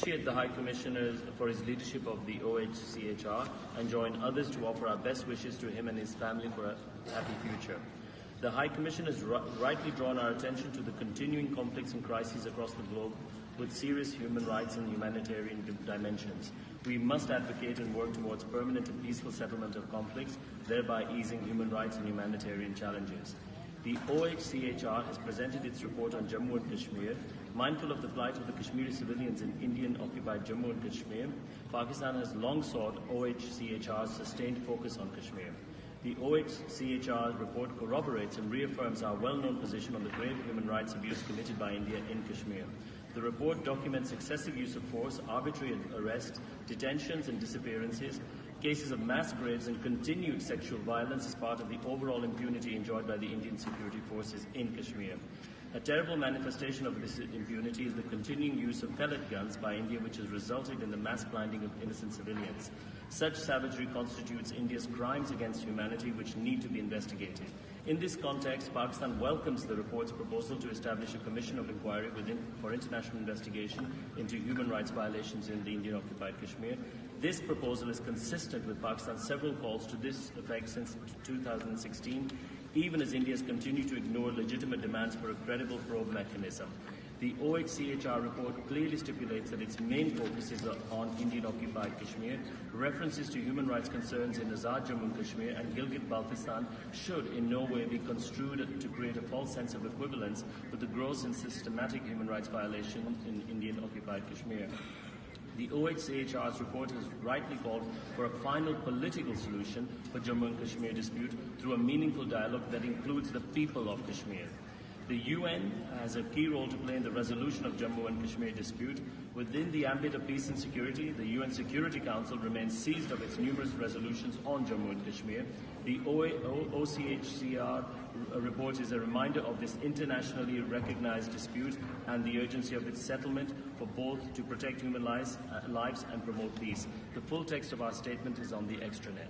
Appreciate the High Commissioner for his leadership of the OHCHR and join others to offer our best wishes to him and his family for a happy future. The High Commission has rightly drawn our attention to the continuing conflicts and crises across the globe with serious human rights and humanitarian dimensions. We must advocate and work towards permanent and peaceful settlement of conflicts, thereby easing human rights and humanitarian challenges. The OHCHR has presented its report on Jammu and Kashmir. Mindful of the plight of the Kashmiri civilians in Indian-occupied Jammu and Kashmir, Pakistan has long sought OHCHR's sustained focus on Kashmir. The OHCHR report corroborates and reaffirms our well-known position on the grave human rights abuse committed by India in Kashmir. The report documents excessive use of force, arbitrary arrests, detentions and disappearances, cases of mass graves and continued sexual violence as part of the overall impunity enjoyed by the Indian security forces in Kashmir. A terrible manifestation of this impunity is the continuing use of pellet guns by India, which has resulted in the mass blinding of innocent civilians. Such savagery constitutes India's crimes against humanity, which need to be investigated. In this context, Pakistan welcomes the report's proposal to establish a commission of inquiry for international investigation into human rights violations in the Indian-occupied Kashmir. This proposal is consistent with Pakistan's several calls to this effect since 2016, even as India has continued to ignore legitimate demands for a credible probe mechanism. The OHCHR report clearly stipulates that its main focus is on Indian-occupied Kashmir. References to human rights concerns in Azad Jammu and Kashmir and Gilgit-Baltistan should in no way be construed to create a false sense of equivalence with the gross and systematic human rights violations in Indian-occupied Kashmir. The OHCHR's report has rightly called for a final political solution for Jammu and Kashmir dispute through a meaningful dialogue that includes the people of Kashmir. The UN has a key role to play in the resolution of Jammu and Kashmir dispute. Within the ambit of peace and security, the UN Security Council remains seized of its numerous resolutions on Jammu and Kashmir. The OHCHR report is a reminder of this internationally recognized dispute and the urgency of its settlement for both to protect human lives and promote peace. The full text of our statement is on the extranet.